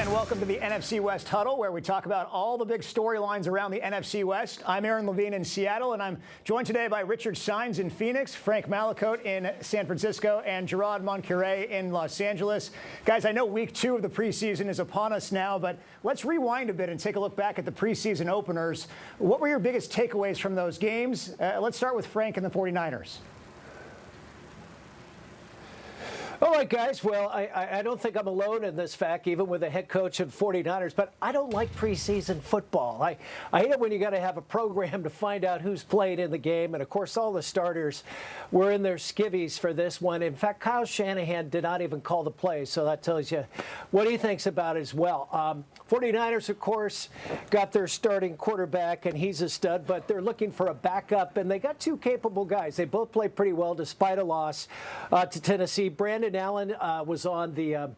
And welcome to the NFC West Huddle, where we talk about all the big storylines around the NFC West. I'm Aaron Levine in Seattle, and I'm joined today by Richard Sines in Phoenix, Frank Malacote in San Francisco, and Gerard Moncure in Los Angeles. Guys, I know week 2 of the preseason is upon us now, but let's rewind a bit and take a look back at the preseason openers. What were your biggest takeaways from those games? Let's start with Frank and the 49ers. All right, guys. Well, I don't think I'm alone in this fact, even with the head coach of the 49ers, but I don't like preseason football. I hate it when you got to have a program to find out who's played in the game. And, of course, all the starters were in their skivvies for this one. In fact, Kyle Shanahan did not even call the play, so that tells you what he thinks about it as well. 49ers, of course, got their starting quarterback, and he's a stud, but they're looking for a backup, and they got 2 capable guys. They both played pretty well despite a loss to Tennessee. Brandon Allen was on the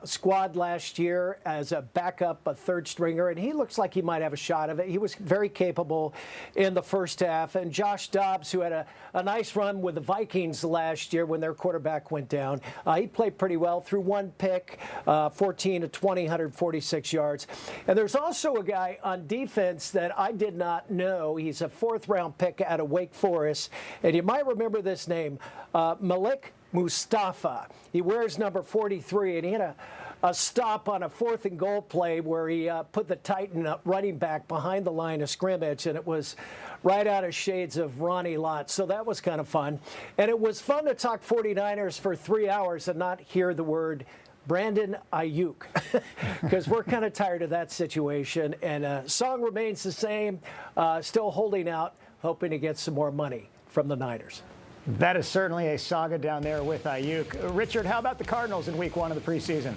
squad last year as a backup, a third stringer, and he looks like he might have a shot of it. He was very capable in the first half. And Josh Dobbs, who had a nice run with the Vikings last year when their quarterback went down, he played pretty well, threw 1 pick, 14 to 20, 146 yards. And there's also a guy on defense that I did not know. He's a 4th-round pick out of Wake Forest, and you might remember this name, Malik Mustafa. He wears number 43, and he had a stop on a 4th and goal play where he put the Titan running back behind the line of scrimmage, and it was right out of shades of Ronnie Lott. So that was kind of fun. And it was fun to talk 49ers for 3 hours and not hear the word Brandon Ayuk, because we're kind of tired of that situation. And song remains the same, still holding out, hoping to get some more money from the Niners. That is certainly a saga down there with Ayuk. Richard, how about the Cardinals in week 1 of the preseason?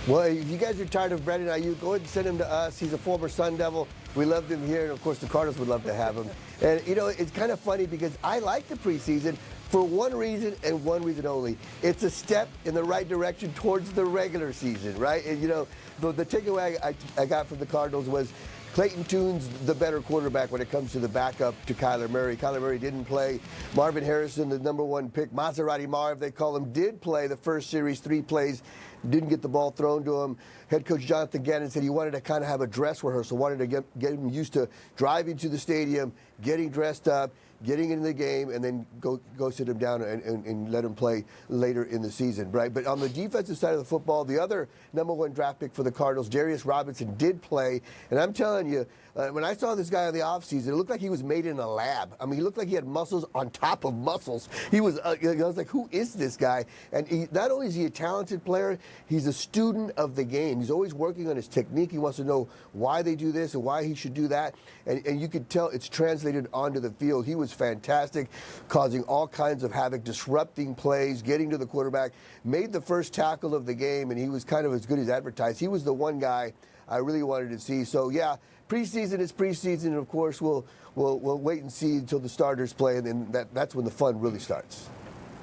Well, if you guys are tired of Brandon Ayuk, go ahead and send him to us. He's a former Sun Devil. We loved him here, and of course the Cardinals would love to have him. And you know, it's kind of funny because I like the preseason for one reason and one reason only. It's a step in the right direction towards the regular season, right? And you know, the takeaway I got from the Cardinals was Clayton Tune's the better quarterback when it comes to the backup to Kyler Murray. Kyler Murray didn't play. Marvin Harrison, the number 1 pick, Maserati Marv, they call him, did play the first series, 3 plays, didn't get the ball thrown to him. Head coach Jonathan Gannon said he wanted to kind of have a dress rehearsal, wanted to get him used to driving to the stadium, getting dressed up, getting into the game, and then go sit him down and let him play later in the season, right? But on the defensive side of the football, the other number 1 draft pick for the Cardinals, Darius Robinson, did play. And I'm telling you, when I saw this guy in the offseason, it looked like he was made in a lab. I mean, he looked like he had muscles on top of muscles. He was, I was like, who is this guy? And not only is he a talented player, he's a student of the game. He's always working on his technique. He wants to know why they do this and why he should do that. And you could tell it's translated onto the field. He was fantastic, causing all kinds of havoc, disrupting plays, getting to the quarterback, made the first tackle of the game, and he was kind of as good as advertised. He was the one guy I really wanted to see. So, yeah, preseason is preseason, and, of course, we'll wait and see until the starters play, and then that's when the fun really starts.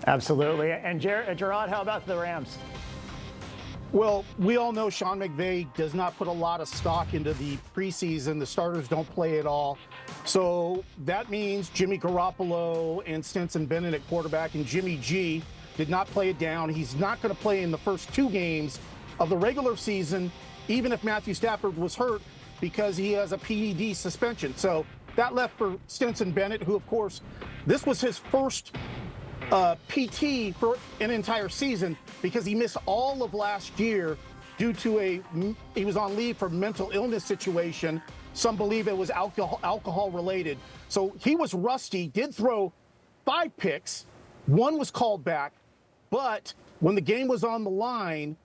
Absolutely. And Gerard, how about the Rams? Well, we all know Sean McVay does not put a lot of stock into the preseason. The starters don't play at all. So that means Jimmy Garoppolo and Stetson Bennett at quarterback, and Jimmy G did not play it down. He's not going to play in the first 2 games of the regular season, even if Matthew Stafford was hurt, because he has a PED suspension. So that left for Stetson Bennett, who, of course, this was his first PT for an entire season because he missed all of last year due to he was on leave for mental illness situation. Some believe it was alcohol related. So he was rusty, did throw 5 picks. 1 was called back, but when the game was on the line,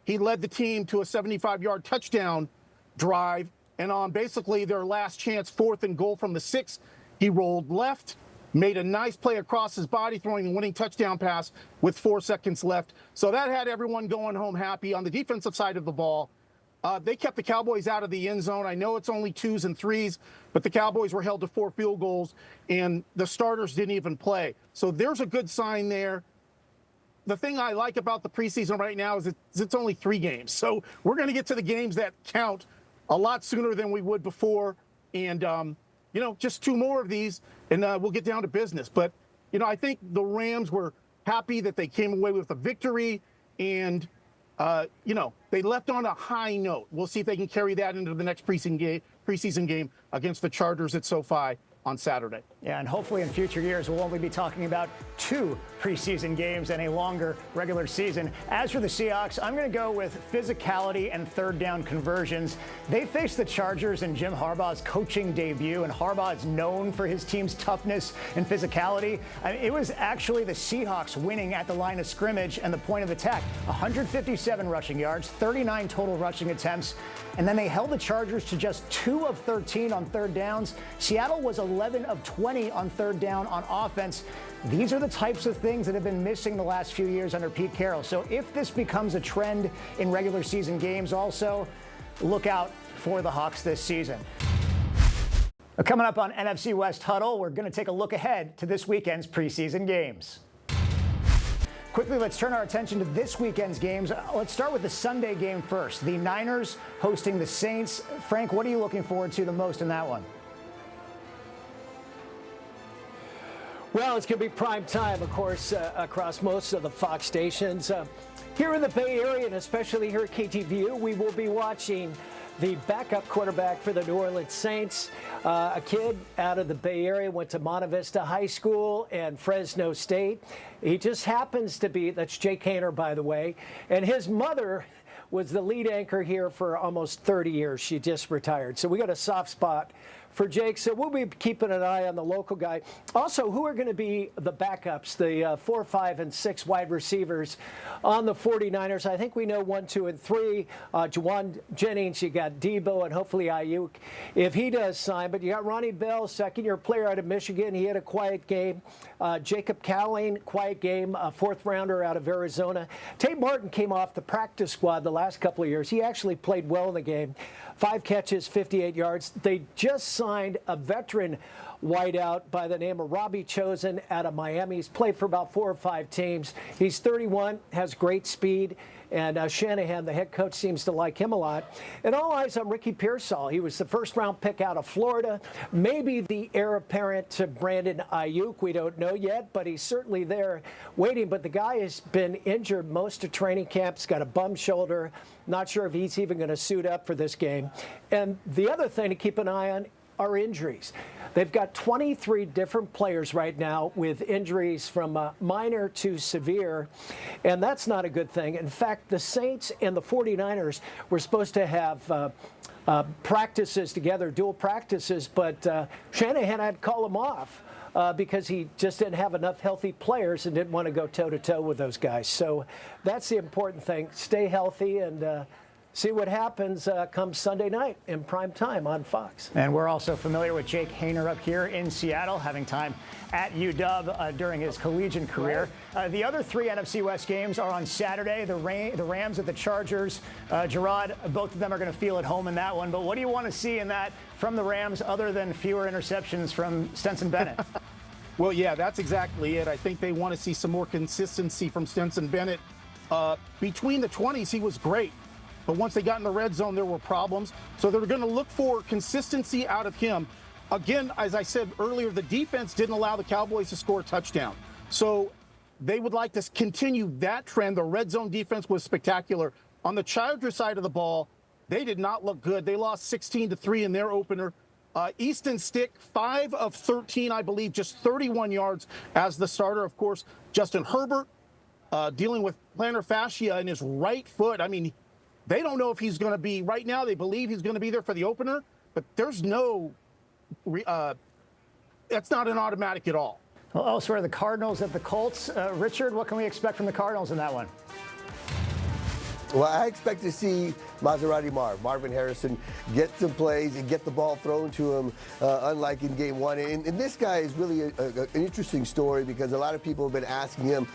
he led the team to a 75-yard touchdown drive. And on basically their last chance, 4th and goal from the 6, he rolled left, made a nice play across his body, throwing the winning touchdown pass with 4 seconds left. So that had everyone going home happy. On the defensive side of the ball, they kept the Cowboys out of the end zone. I know it's only 2s and 3s, but the Cowboys were held to 4 field goals, and the starters didn't even play. So there's a good sign there. The thing I like about the preseason right now is it's only 3 games. So we're going to get to the games that count a lot sooner than we would before. And, you know, just 2 more of these, and we'll get down to business. But, you know, I think the Rams were happy that they came away with a victory. And they left on a high note. We'll see if they can carry that into the next preseason game against the Chargers at SoFi on Saturday. Yeah, and hopefully in future years, we'll only be talking about 2 preseason games and a longer regular season. As for the Seahawks, I'm going to go with physicality and third down conversions. They face the Chargers in Jim Harbaugh's coaching debut, and Harbaugh is known for his team's toughness and physicality. It was actually the Seahawks winning at the line of scrimmage and the point of attack. 157 rushing yards, 39 total rushing attempts, and then they held the Chargers to just 2 of 13 on third downs. Seattle was 11 of 20 on third down on offense. These are the types of things that have been missing the last few years under Pete Carroll. So if this becomes a trend in regular season games also, look out for the Hawks this season. Coming up on NFC West Huddle, we're going to take a look ahead to this weekend's preseason games. Quickly, let's turn our attention to this weekend's games. Let's start with the Sunday game first. The Niners hosting the Saints. Frank, what are you looking forward to the most in that one? Well, it's going to be prime time, of course, across most of the Fox stations. Here in the Bay Area, and especially here at KTVU, we will be watching the backup quarterback for the New Orleans Saints, a kid out of the Bay Area, went to Monte Vista High School and Fresno State. He just happens to be, that's Jake Haener, by the way, and his mother was the lead anchor here for almost 30 years. She just retired. So we got a soft spot for Jake. So we'll be keeping an eye on the local guy. Also, who are going to be the backups, the 4, 5, and 6 wide receivers on the 49ers? I think we know 1, 2, and 3. Juwan Jennings, you got Debo, and hopefully Ayuk if he does sign. But you got Ronnie Bell, second-year player out of Michigan. He had a quiet game. Jacob Cowling, quiet game, a 4th-rounder out of Arizona. Tate Martin came off the practice squad the last couple of years. He actually played well in the game. 5 catches, 58 yards. They just signed a veteran wideout by the name of Robbie Chosen out of Miami. He's played for about 4 or 5 teams. He's 31, has great speed, and Shanahan, the head coach, seems to like him a lot. And all eyes on Ricky Pearsall. He was the 1st-round pick out of Florida, maybe the heir apparent to Brandon Ayuk. We don't know yet, but he's certainly there waiting. But the guy has been injured most of training camp. He's got a bum shoulder. Not sure if he's even going to suit up for this game. And the other thing to keep an eye on are injuries. They've got 23 different players right now with injuries from minor to severe, and that's not a good thing. In fact, the Saints and the 49ers were supposed to have practices together, dual practices, but Shanahan had to call them off because he just didn't have enough healthy players and didn't want to go toe-to-toe with those guys. So that's the important thing. Stay healthy and see what happens come Sunday night in prime time on Fox. And we're also familiar with Jake Haener up here in Seattle, having time at UW during his collegiate career. The other 3 NFC West games are on Saturday. The Rams at the Chargers. Gerard, both of them are going to feel at home in that one. But what do you want to see in that from the Rams other than fewer interceptions from Stetson Bennett? Well, yeah, that's exactly it. I think they want to see some more consistency from Stetson Bennett. Between the 20s, he was great. But once they got in the red zone, there were problems. So they're going to look for consistency out of him. Again, as I said earlier, the defense didn't allow the Cowboys to score a touchdown. So they would like to continue that trend. The red zone defense was spectacular. On the Chargers side of the ball, they did not look good. They lost 16-3 in their opener. Easton Stick, 5 of 13, I believe, just 31 yards as the starter. Of course, Justin Herbert dealing with plantar fascia in his right foot. I mean, they don't know if he's going to be, right now they believe he's going to be there for the opener, but there's no, that's not an automatic at all. Well, elsewhere, the Cardinals at the Colts. Richard, what can we expect from the Cardinals in that one? Well, I expect to see Marvin Harrison, get some plays and get the ball thrown to him, unlike in game 1. And this guy is really an interesting story because a lot of people have been asking him,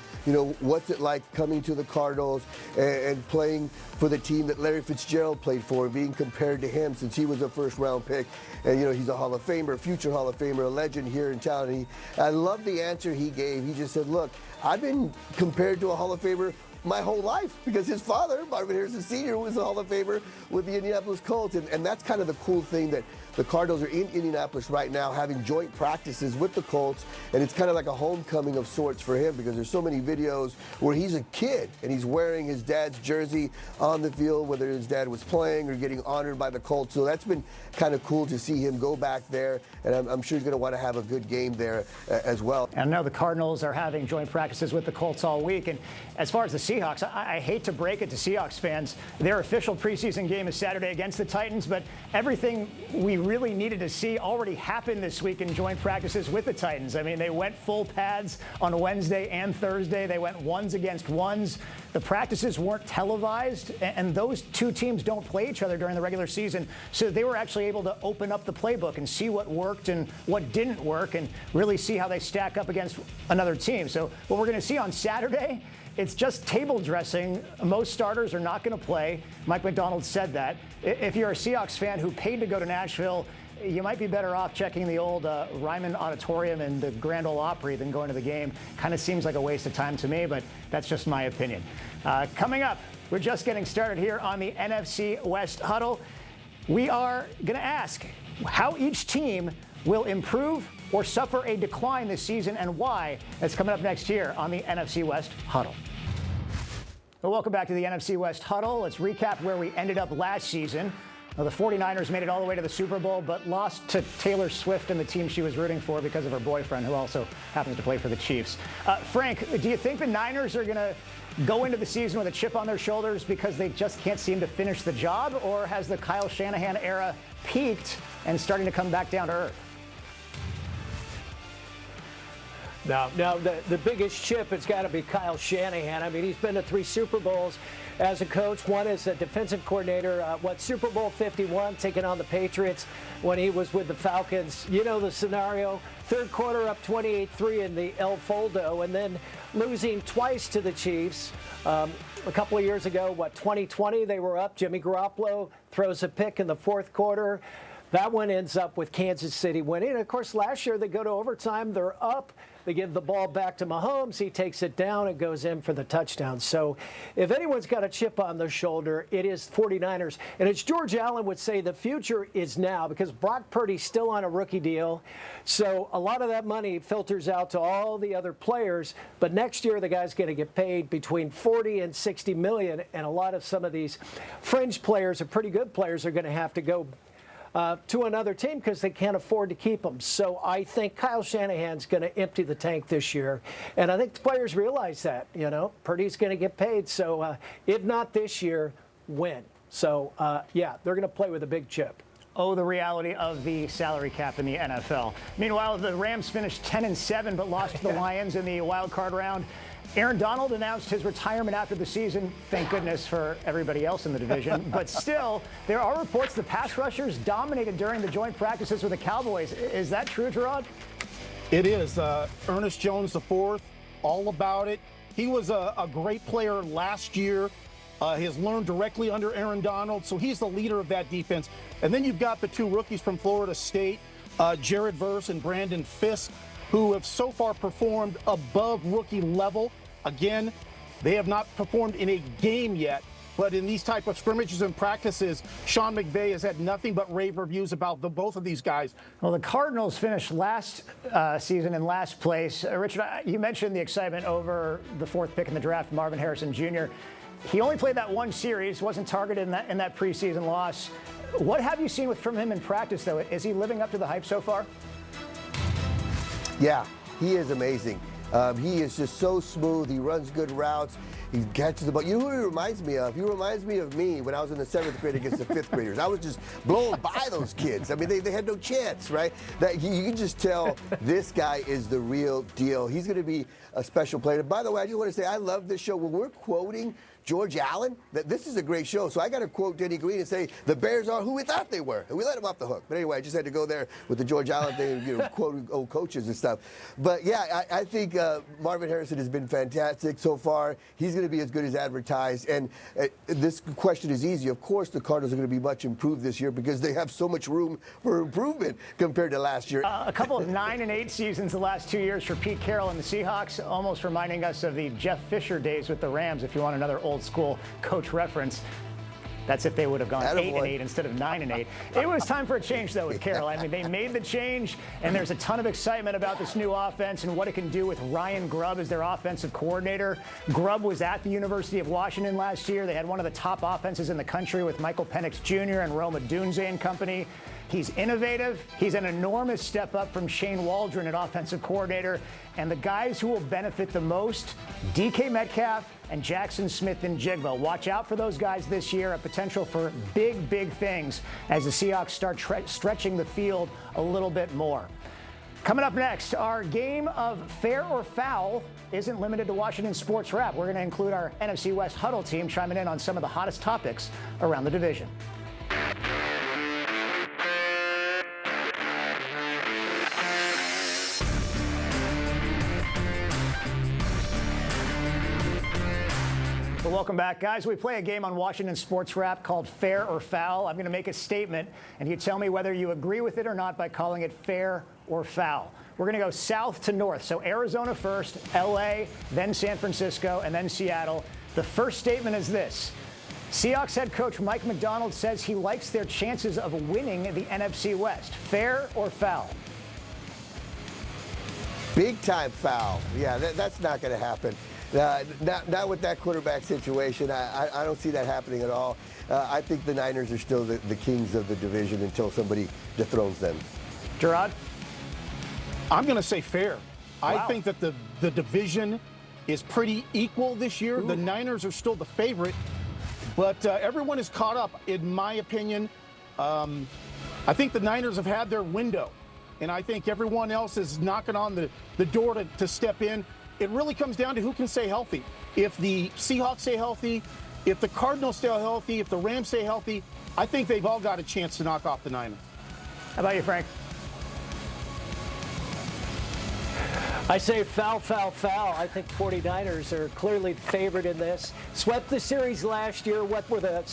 what's it like coming to the Cardinals and playing for the team that Larry Fitzgerald played for, being compared to him since he was a 1st-round pick. And, he's a Hall of Famer, future Hall of Famer, a legend here in town. And I love the answer he gave. He just said, look, I've been compared to a Hall of Famer my whole life because his father, Marvin Harrison Sr., was a Hall of Famer with the Indianapolis Colts. And that's kind of the cool thing that the Cardinals are in Indianapolis right now having joint practices with the Colts, and it's kind of like a homecoming of sorts for him because there's so many videos where he's a kid and he's wearing his dad's jersey on the field, whether his dad was playing or getting honored by the Colts. So that's been kind of cool to see him go back there, and I'm sure he's going to want to have a good game there as well. And I know the Cardinals are having joint practices with the Colts all week. And as far as the Seahawks, I hate to break it to Seahawks fans. Their official preseason game is Saturday against the Titans, but everything we really needed to see already happened this week in joint practices with the Titans. I mean, they went full pads on Wednesday and Thursday. They went ones against ones. The practices weren't televised, and those two teams don't play each other during the regular season. So they were actually able to open up the playbook and see what worked and what didn't work and really see how they stack up against another team. So what we're going to see on Saturday, it's just table dressing. Most starters are not going to play. Mike McDonald said that. If you're a Seahawks fan who paid to go to Nashville, you might be better off checking the old Ryman Auditorium and the Grand Ole Opry than going to the game. Kind of seems like a waste of time to me, but that's just my opinion. Coming up, we're just getting started here on the NFC West Huddle. We are going to ask how each team will improve or suffer a decline this season and why. That's coming up next year on the NFC West Huddle. Well, welcome back to the NFC West Huddle. Let's recap where we ended up last season. Well, the 49ers made it all the way to the Super Bowl, but lost to Taylor Swift and the team she was rooting for because of her boyfriend, who also happens to play for the Chiefs. Frank, do you think the Niners are going to go into the season with a chip on their shoulders because they just can't seem to finish the job, or has the Kyle Shanahan era peaked and starting to come back down to earth? No, the biggest chip has got to be Kyle Shanahan. I mean, he's been to 3 Super Bowls as a coach. One as a defensive coordinator. Super Bowl 51, taking on the Patriots when he was with the Falcons. You know the scenario. Third quarter up 28-3 in the El Foldo, and then losing twice to the Chiefs. A couple of years ago, 2020, they were up. Jimmy Garoppolo throws a pick in the fourth quarter. That one ends up with Kansas City winning. And of course, last year they go to overtime. They're up. They give the ball back to Mahomes. He takes it down and goes in for the touchdown. So if anyone's got a chip on their shoulder, it is 49ers. And as George Allen would say, the future is now because Brock Purdy's still on a rookie deal. So a lot of that money filters out to all the other players. But next year, the guy's going to get paid between $40 and $60 million. And a lot of some of these fringe players or pretty good players are going to have to go to another team because they can't afford to keep them. So I think Kyle Shanahan's going to empty the tank this year. And I think the players realize that, Purdy's going to get paid. So if not this year, when? So, they're going to play with a big chip. Oh, the reality of the salary cap in the NFL. Meanwhile, the Rams finished 10-7 but lost to the Lions in the wild card round. Aaron Donald announced his retirement after the season. Thank goodness for everybody else in the division. But still, there are reports the pass rushers dominated during the joint practices with the Cowboys. Is that true, Gerard? It is. Ernest Jones IV, all about it. He was a great player last year. He has learned directly under Aaron Donald, so he's the leader of that defense. And then you've got the 2 rookies from Florida State, Jared Verse and Brandon Fisk, who have so far performed above rookie level. Again, they have not performed in a game yet, but in these type of scrimmages and practices, Sean McVay has had nothing but rave reviews about both of these guys. Well, the Cardinals finished last season in last place. Richard, you mentioned the excitement over the 4th pick in the draft, Marvin Harrison Jr. He only played that one series, wasn't targeted in that preseason loss. What have you seen from him in practice, though? Is he living up to the hype so far? Yeah, he is amazing. He is just so smooth. He runs good routes. He catches the ball. You know who he reminds me of? He reminds me of me when I was in the 7th grade against the 5th graders. I was just blown by those kids. I mean, they had no chance, right? You can just tell this guy is the real deal. He's going to be a special player. By the way, I just want to say I love this show. When we're quoting George Allen, that this is a great show. So I got to quote Denny Green and say the Bears are who we thought they were. And we let him off the hook. But anyway, I just had to go there with the George Allen thing, quoting old coaches and stuff. But yeah, I think Marvin Harrison has been fantastic so far. He's going going to be as good as advertised. And this question is easy. Of course, the Cardinals are going to be much improved this year because they have so much room for improvement compared to last year. A couple of 9-8 seasons the last 2 years for Pete Carroll and the Seahawks, almost reminding us of the Jeff Fisher days with the Rams, if you want another old school coach reference. That's if they would have gone 8-8 instead of 9-8. It was time for a change, though, with Carroll. I mean, they made the change, and there's a ton of excitement about this new offense and what it can do with Ryan Grubb as their offensive coordinator. Grubb was at the University of Washington last year. They had one of the top offenses in the country with Michael Penix Jr. and Roma Dunze and company. He's innovative. He's an enormous step up from Shane Waldron at offensive coordinator. And the guys who will benefit the most, DK Metcalf and Jackson Smith-Njigba. Watch out for those guys this year, a potential for big, big things as the Seahawks start stretching the field a little bit more. Coming up next, our game of fair or foul isn't limited to Washington sports wrap. We're going to include our NFC West Huddle team chiming in on some of the hottest topics around the division. Welcome back, guys. We play a game on Washington Sports Wrap called Fair or Foul. I'm going to make a statement, and you tell me whether you agree with it or not by calling it fair or foul. We're going to go south to north. So Arizona first, L.A., then San Francisco, and then Seattle. The first statement is this. Seahawks head coach Mike Macdonald says he likes their chances of winning the NFC West. Fair or foul? Big time foul. Yeah, that's not going to happen. Not with that quarterback situation. I don't see that happening at all. I think the Niners are still the kings of the division until somebody dethrones them. Gerard? I'm going to say fair. Wow. I think that the division is pretty equal this year. Ooh. The Niners are still the favorite, but everyone is caught up, in my opinion. I think the Niners have had their window, and I think everyone else is knocking on the door to step in. It really comes down to who can stay healthy. If the Seahawks stay healthy, if the Cardinals stay healthy, if the Rams stay healthy, I think they've all got a chance to knock off the Niners. How about you, Frank? I say foul, foul, foul. I think 49ers are clearly favored in this. Swept the series last year. What were the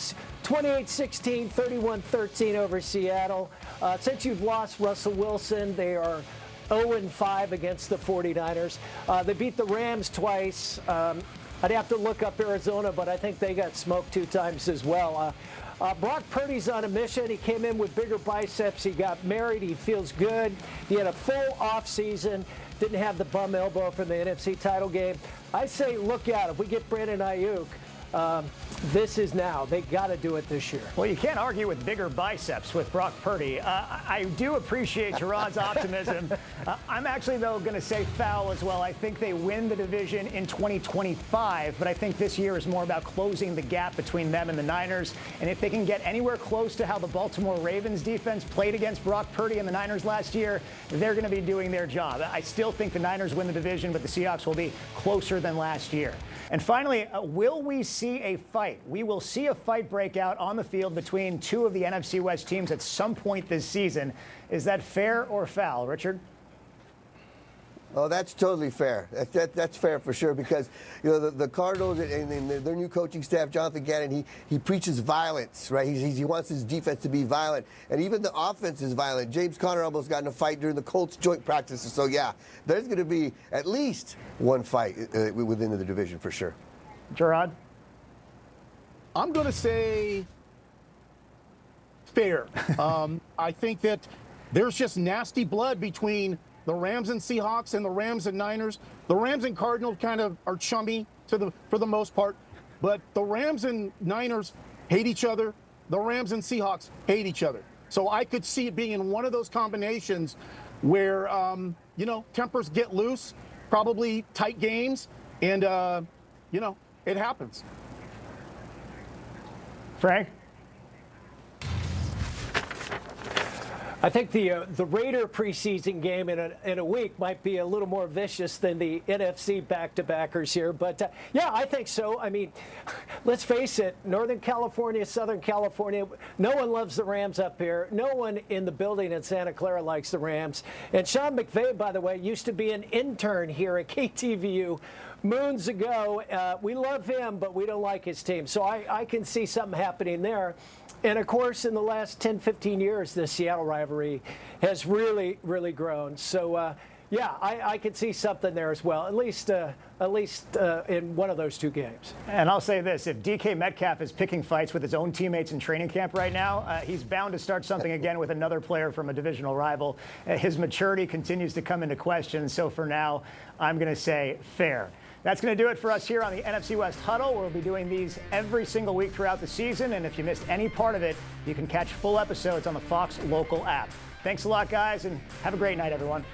28-16, 31-13 over Seattle. Since you've lost Russell Wilson, they are 0-5 against the 49ers. They beat the Rams twice. I'd have to look up Arizona, but I think they got smoked 2 times as well. Brock Purdy's on a mission. He came in with bigger biceps. He got married. He feels good. He had a full offseason. Didn't have the bum elbow from the NFC title game. I say look out. If we get Brandon Ayuk, this is now. They got to do it this year. Well, you can't argue with bigger biceps with Brock Purdy. I do appreciate Gerard's optimism. I'm actually, though, going to say foul as well. I think they win the division in 2025, but I think this year is more about closing the gap between them and the Niners. And if they can get anywhere close to how the Baltimore Ravens defense played against Brock Purdy and the Niners last year, they're going to be doing their job. I still think the Niners win the division, but the Seahawks will be closer than last year. And finally, will we see a fight? We will see a fight break out on the field between 2 of the NFC West teams at some point this season. Is that fair or foul, Richard? Oh, that's totally fair. That's fair for sure because, you know, the Cardinals and their new coaching staff, Jonathan Gannon, he preaches violence, right? He wants his defense to be violent, and even the offense is violent. James Conner almost got in a fight during the Colts joint practices. So, yeah, there's going to be at least one fight within the division for sure. Gerard? I'm going to say fair. I think that there's just nasty blood between the Rams and Seahawks and the Rams and Niners. The Rams and Cardinals kind of are chummy for the most part, but the Rams and Niners hate each other. The Rams and Seahawks hate each other. So I could see it being in one of those combinations where, you know, tempers get loose, probably tight games, and, you know, it happens. Frank? I think the Raider preseason game in a week might be a little more vicious than the NFC back-to-backers here. But, yeah, I think so. I mean, let's face it, Northern California, Southern California, no one loves the Rams up here. No one in the building in Santa Clara likes the Rams. And Sean McVay, by the way, used to be an intern here at KTVU moons ago. We love him, but we don't like his team. So I can see something happening there. And, of course, in the last 10, 15 years, the Seattle rivalry has really, really grown. So, yeah, I could see something there as well, at least in one of those two games. And I'll say this, if DK Metcalf is picking fights with his own teammates in training camp right now, he's bound to start something again with another player from a divisional rival. His maturity continues to come into question. So for now, I'm going to say fair. That's going to do it for us here on the NFC West Huddle. We'll be doing these every single week throughout the season. And if you missed any part of it, you can catch full episodes on the Fox Local app. Thanks a lot, guys, and have a great night, everyone.